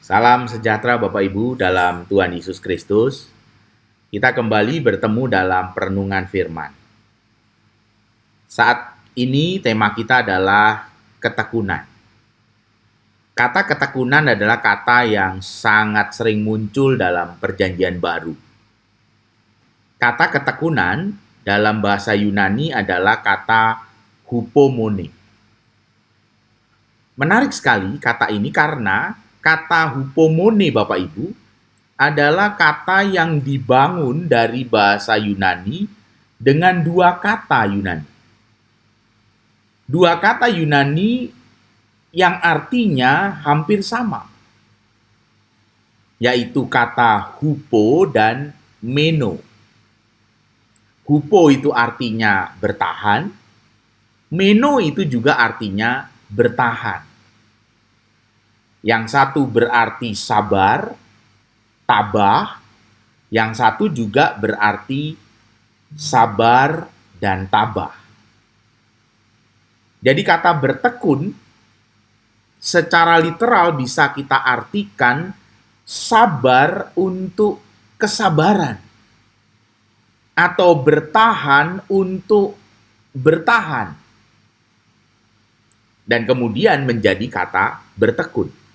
Salam sejahtera Bapak Ibu dalam Tuhan Yesus Kristus. Kita kembali bertemu dalam perenungan firman. Saat ini tema kita adalah ketekunan. Kata ketekunan adalah kata yang sangat sering muncul dalam Perjanjian Baru. Kata ketekunan dalam bahasa Yunani adalah kata hupomone. Menarik sekali kata ini karena kata hupomone, Bapak Ibu, adalah kata yang dibangun dari bahasa Yunani dengan dua kata Yunani. Dua kata Yunani yang artinya hampir sama, yaitu kata hupo dan meno. Hupo itu artinya bertahan, meno itu juga artinya bertahan. Yang satu berarti sabar, tabah. Yang satu juga berarti sabar dan tabah. Jadi kata bertekun secara literal bisa kita artikan sabar untuk kesabaran atau bertahan untuk bertahan. Dan kemudian menjadi kata bertekun.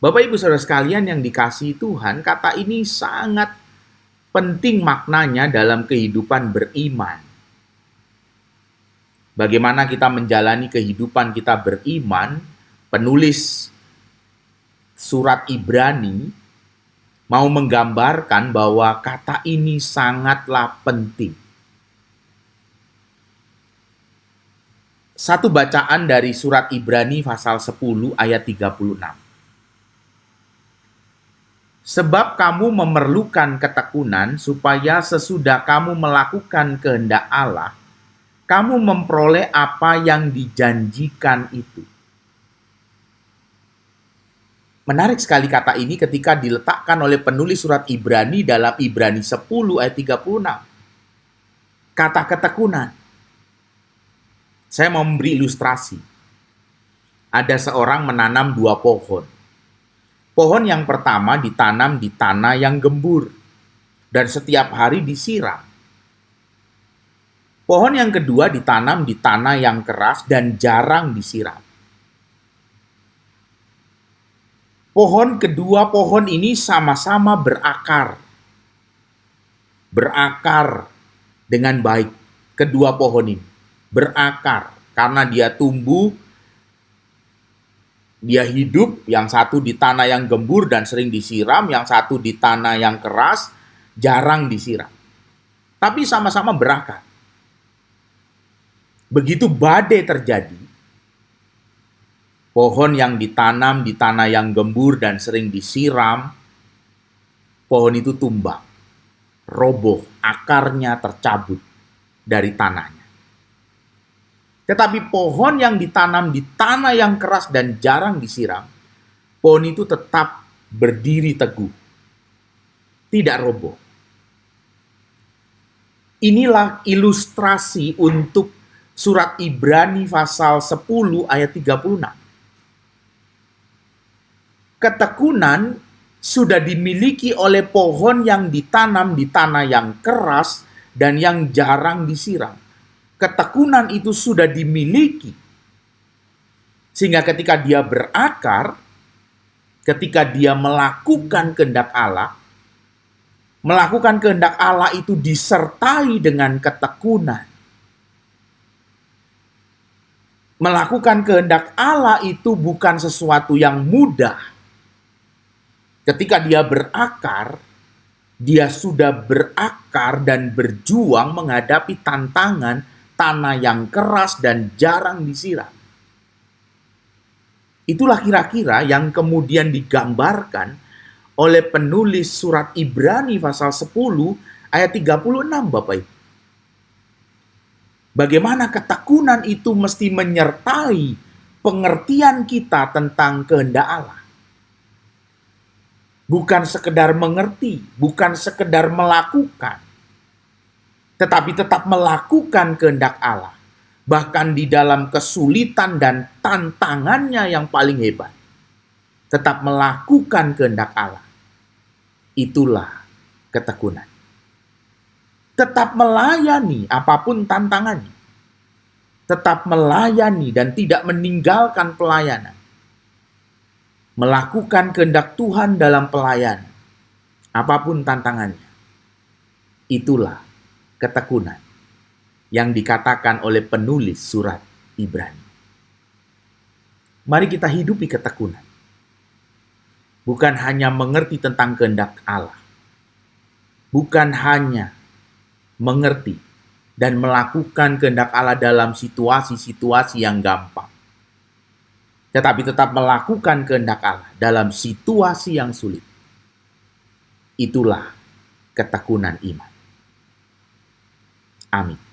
Bapak Ibu Saudara sekalian yang dikasihi Tuhan, kata ini sangat penting maknanya dalam kehidupan beriman. Bagaimana kita menjalani kehidupan kita beriman, penulis surat Ibrani mau menggambarkan bahwa kata ini sangatlah penting. Satu bacaan dari surat Ibrani pasal 10 ayat 36. Sebab kamu memerlukan ketekunan supaya sesudah kamu melakukan kehendak Allah, kamu memperoleh apa yang dijanjikan itu. Menarik sekali kata ini ketika diletakkan oleh penulis surat Ibrani dalam Ibrani 10 ayat 36. Kata ketekunan. Saya mau memberi ilustrasi. Ada seorang menanam dua pohon. Pohon yang pertama ditanam di tanah yang gembur dan setiap hari disiram. Pohon yang kedua ditanam di tanah yang keras dan jarang disiram. Kedua pohon ini sama-sama berakar. Berakar dengan baik. Kedua pohon ini berakar karena dia tumbuh, dia hidup, yang satu di tanah yang gembur dan sering disiram, yang satu di tanah yang keras, jarang disiram. Tapi sama-sama berakar. Begitu badai terjadi, pohon yang ditanam di tanah yang gembur dan sering disiram, pohon itu tumbang, roboh, akarnya tercabut dari tanahnya. Tetapi pohon yang ditanam di tanah yang keras dan jarang disiram, pohon itu tetap berdiri teguh, tidak roboh. Inilah ilustrasi untuk surat Ibrani pasal 10 ayat 36. Ketekunan sudah dimiliki oleh pohon yang ditanam di tanah yang keras dan yang jarang disiram. Ketekunan itu sudah dimiliki. Sehingga ketika dia berakar, ketika dia melakukan kehendak Allah itu disertai dengan ketekunan. Melakukan kehendak Allah itu bukan sesuatu yang mudah. Ketika dia berakar, dia sudah berakar dan berjuang menghadapi tantangan tanah yang keras dan jarang disiram. Itulah kira-kira yang kemudian digambarkan oleh penulis surat Ibrani pasal 10 ayat 36, Bapak Ibu. Bagaimana ketekunan itu mesti menyertai pengertian kita tentang kehendak Allah. Bukan sekedar mengerti, bukan sekedar melakukan, tetapi tetap melakukan kehendak Allah. Bahkan di dalam kesulitan dan tantangannya yang paling hebat. tetap melakukan kehendak Allah. Itulah ketekunan. Tetap melayani apapun tantangannya. Tetap melayani dan tidak meninggalkan pelayanan. Melakukan kehendak Tuhan dalam pelayanan. Apapun tantangannya. Itulah ketekunan yang dikatakan oleh penulis surat Ibrani. Mari kita hidupi ketekunan. Bukan hanya mengerti tentang kehendak Allah. Bukan hanya mengerti dan melakukan kehendak Allah dalam situasi-situasi yang gampang. Tetapi tetap melakukan kehendak Allah dalam situasi yang sulit. Itulah ketekunan iman. Amin.